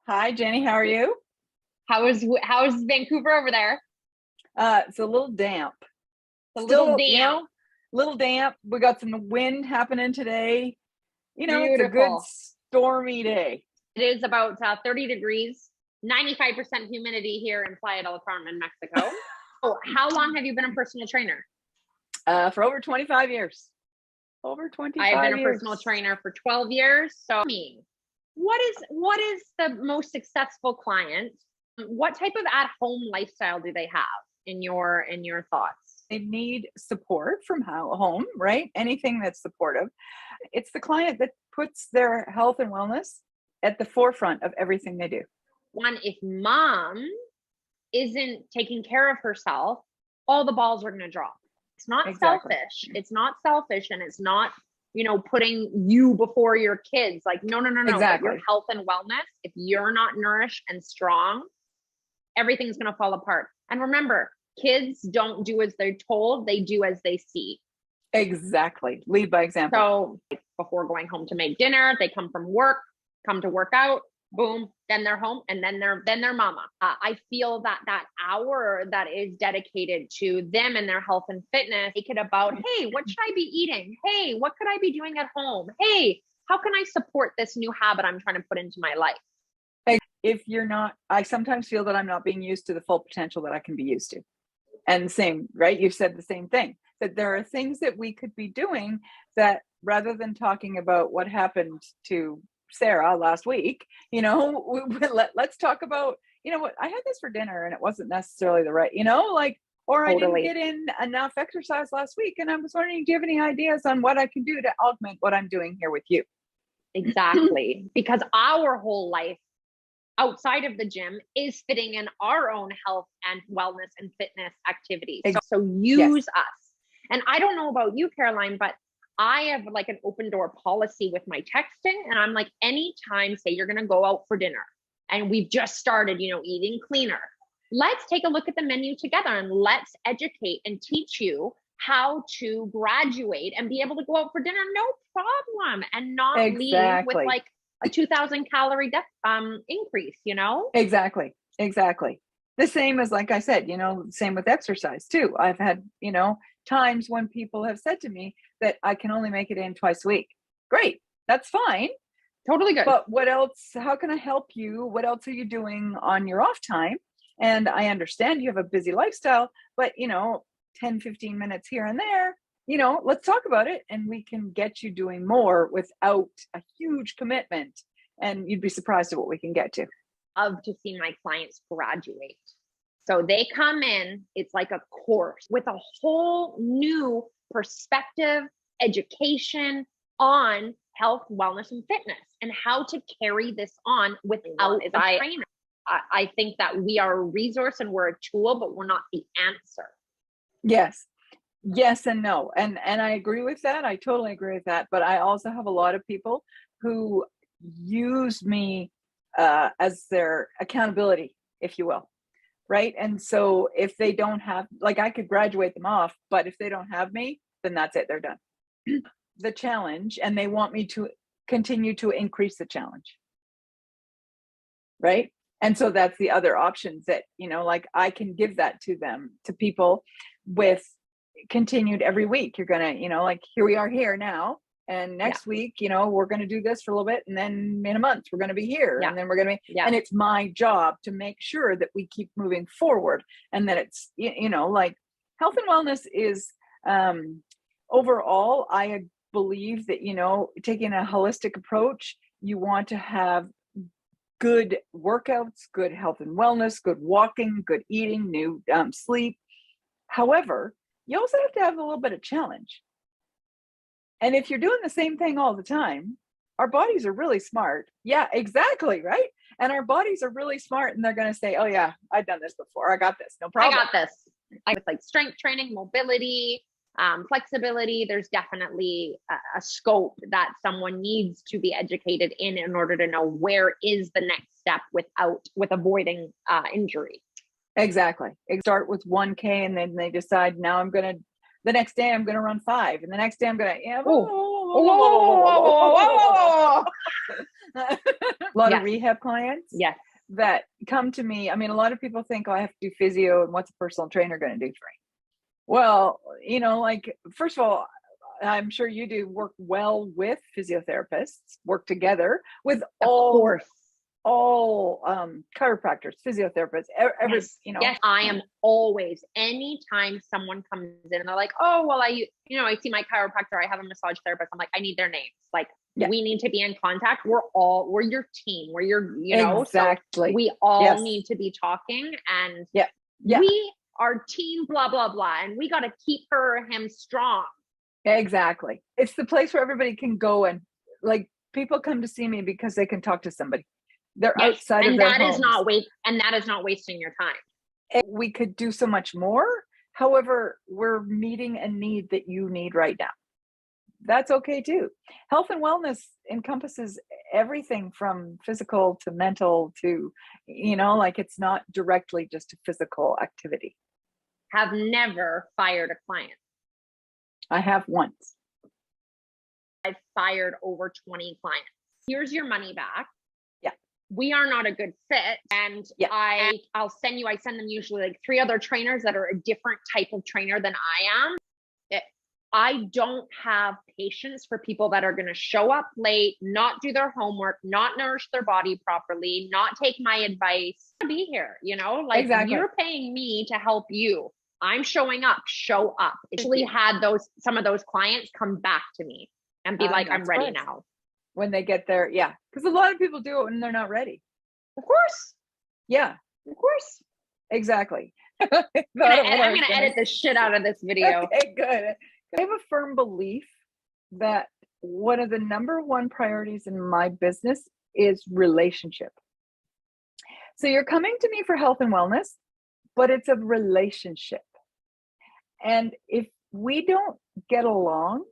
Hi, Jenny. How are you? How's Vancouver over there? It's a little damp. A little Still, damp. little damp. We got some wind happening today. It's a good Beautiful. stormy day. It is about 30 degrees, 95% humidity here in Playa del Carmen, Mexico. Oh, how long have you been a personal trainer? For over 25 years. Over I have been 25 a personal years. trainer for 12 years. So, what is the most successful client? What type of at-home lifestyle do they have in your thoughts? They need support from home, right? Anything that's supportive. It's the client that puts their health and wellness at the forefront of everything they do. One, if mom isn't taking care of herself, all the balls are going to drop. It's not Exactly. selfish. It's not selfish, and it's not, putting you before your kids. Like, no, no, no, no. But your Exactly. health and wellness, if you're not nourished and strong, everything's going to fall apart. And remember, kids don't do as they're told, they do as they see. Exactly. Lead by example. So before going home to make dinner, they come from work, come to work out, boom, then they're home, and then their mama. I feel that hour that is dedicated to them and their health and fitness, make it about, hey, what should I be eating? Hey, what could I be doing at home? Hey, how can I support this new habit I'm trying to put into my life? If you're not, I sometimes feel that I'm not being used to the full potential that I can be used to. And same, right? You've said the same thing, that there are things that we could be doing that rather than talking about what happened to Sarah last week, let's talk about, what I had this for dinner and it wasn't necessarily the right, or I didn't Totally. get in enough exercise last week. And I was wondering, do you have any ideas on what I can do to augment what I'm doing here with you? Exactly. Because our whole life outside of the gym is fitting in our own health and wellness and fitness activities. So Yes. use us. And I don't know about you, Caroline, but I have like an open door policy with my texting. And I'm like, anytime, say you're going to go out for dinner and we've just started, eating cleaner, let's take a look at the menu together and let's educate and teach you how to graduate and be able to go out for dinner, no problem, and not leave with Exactly. like a 2,000 calorie increase, Exactly. Exactly. The same as, like I said, same with exercise too. I've had, times when people have said to me that I can only make it in twice a week. Great. That's fine. Totally good. But what else? How can I help you? What else are you doing on your off time? And I understand you have a busy lifestyle, but 10, 15 minutes here and there, let's talk about it and we can get you doing more without a huge commitment. And you'd be surprised at what we can get to. Love to see my clients graduate. So they come in, it's like a course with a whole new perspective, education on health, wellness, and fitness, and how to carry this on without a trainer. I think that we are a resource and we're a tool, but we're not the answer. Yes. Yes and no. And I agree with that. I totally agree with that. But I also have a lot of people who use me as their accountability, if you will. Right. And so if they don't have, like, I could graduate them off, but if they don't have me, then that's it. They're done. The challenge, and they want me to continue to increase the challenge. Right. And so that's the other options that, like I can give that to them, to people with continued every week. You're going to, like, here we are here now. And next week, we're going to do this for a little bit. And then in a month, we're going to be here. Yeah. And then we're going to be, yeah. And it's my job to make sure that we keep moving forward and that it's, like health and wellness is overall, I believe that, taking a holistic approach, you want to have good workouts, good health and wellness, good walking, good eating, new sleep. However, you also have to have a little bit of challenge. And if you're doing the same thing all the time, our bodies are really smart. Yeah, exactly. Right. And our bodies are really smart and they're going to say, oh yeah, I've done this before. I got this. No problem. I got this. With like strength training, mobility, flexibility, there's definitely a scope that someone needs to be educated in order to know where is the next step with avoiding injury. Exactly. Start with 1K and then they decide now the next day I'm going to run 5 and the next day I'm going to, whoa, whoa, whoa, whoa, whoa, whoa, whoa, whoa, whoa. A lot of rehab clients Yes. that come to me. I mean, a lot of people think, oh, I have to do physio, and what's a personal trainer going to do for me? Well, like, first of all, I'm sure you do work well with physiotherapists, work together with Of course. all chiropractors, physiotherapists, every, Yes, I am always, anytime someone comes in and they're like, oh, well, I see my chiropractor, I have a massage therapist. I'm like, I need their names. Like, we need to be in contact. We're your team. We're your, exactly. So we all need to be talking, and we are team blah, blah, blah. And we got to keep her or him strong. Exactly. It's the place where everybody can go, and like, people come to see me because they can talk to somebody. They're outside of their homes. And that is not wasting your time. We could do so much more. However, we're meeting a need that you need right now. That's okay too. Health and wellness encompasses everything from physical to mental to, like, it's not directly just a physical activity. Have never fired a client. I have once. I've fired over 20 clients. Here's your money back. Yeah. We are not a good fit. And I send them usually like 3 other trainers that are a different type of trainer than I am. I don't have patience for people that are going to show up late, not do their homework, not nourish their body properly, not take my advice. To be here, exactly. You're paying me to help you. I'm showing up, show up. Actually had some of those clients come back to me and be like, I'm ready now. When they get there. Yeah. Because a lot of people do it when they're not ready. Of course. Yeah. Of course. Exactly. I'm going to edit the shit out of this video. Okay, good. I have a firm belief that one of the number one priorities in my business is relationship. So you're coming to me for health and wellness, but it's a relationship. And if we don't get along,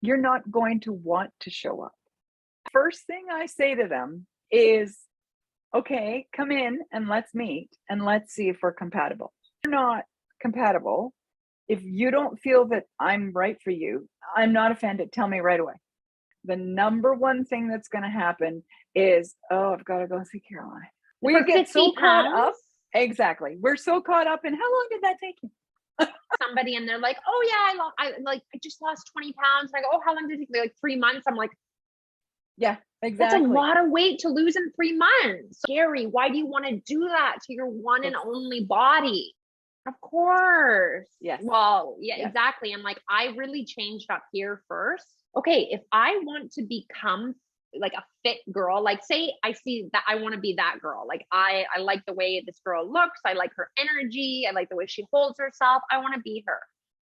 you're not going to want to show up. First thing I say to them is, okay, come in and let's meet and let's see if we're compatible. If you're not compatible, if you don't feel that I'm right for you, I'm not offended. Tell me right away. The number one thing that's going to happen is, oh, I've got to go see Caroline. We get so caught up. Exactly. We're so caught up in, how long did that take you? Somebody and they're like, oh yeah, I just lost 20 pounds. And I go, oh, how long did it take me? Like 3 months. I'm like, yeah, exactly. That's a lot of weight to lose in 3 months. Scary. Why do you want to do that to your one and only body? Of course. Yes. Well, exactly. I'm like, I really changed up here first. Okay, if I want to become like a fit girl, like say I see that I want to be that girl. Like I like the way this girl looks. I like her energy. I like the way she holds herself. I want to be her.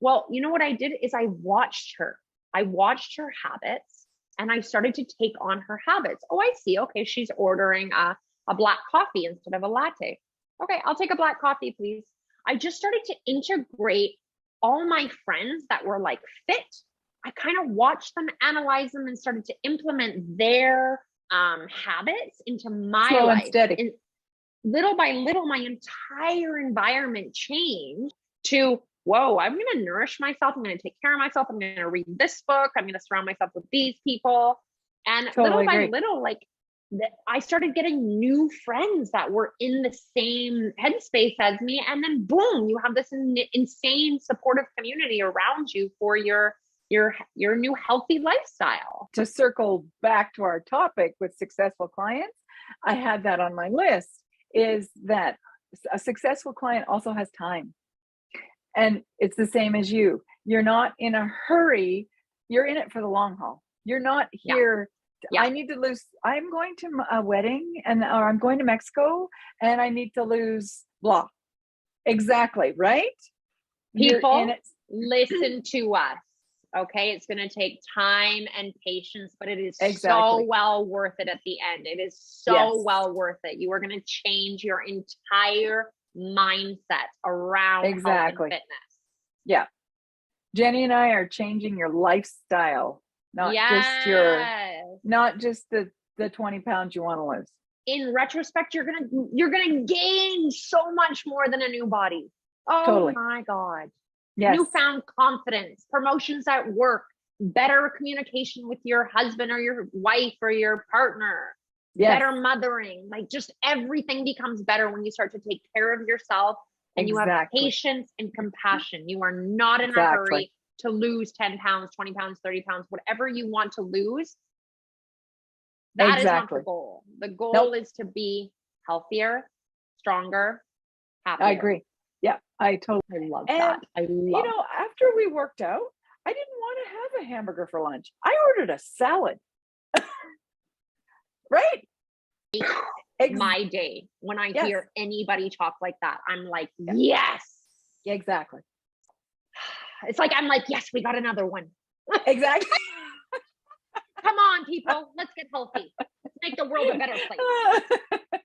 Well, you know what I did is I watched her. I watched her habits and I started to take on her habits. Oh, I see. Okay, she's ordering a black coffee instead of a latte. Okay, I'll take a black coffee, please. I just started to integrate all my friends that were like fit. I kind of watched them, analyze them, and started to implement their habits into my Slow life. And steady. And little by little, my entire environment changed to, whoa, I'm going to nourish myself. I'm going to take care of myself. I'm going to read this book. I'm going to surround myself with these people. And little by little, like, I started getting new friends that were in the same headspace as me. And then boom, you have this insane supportive community around you for your new healthy lifestyle. To circle back to our topic with successful clients, I had that on my list, is that a successful client also has time. And it's the same as you. You're not in a hurry. You're in it for the long haul. You're not here. Yeah. I need to lose. I'm going to a wedding or I'm going to Mexico and I need to lose blah. Exactly. Right? People, listen to us. Okay. It's going to take time and patience, but it is so well worth it at the end. It is so well worth it. You are going to change your entire mindset around health and fitness. Yeah. Jenny and I are changing your lifestyle. Not just the 20 pounds you want to lose. In retrospect, you're gonna gain so much more than a new body. Oh my God. Yes. Newfound confidence, promotions at work, better communication with your husband or your wife or your partner, better mothering, like just everything becomes better when you start to take care of yourself and you have patience and compassion. You are not in a hurry to lose 10 pounds, 20 pounds, 30 pounds, whatever you want to lose. That is not the goal. The goal is to be healthier, stronger, happier. I agree. Yeah, I love that. You know, after we worked out, I didn't want to have a hamburger for lunch. I ordered a salad. Right? My day when I hear anybody talk like that, I'm like, yes. Exactly. It's like, I'm like, yes, we got another one. Exactly. Come on, people, let's get healthy. Let's make the world a better place.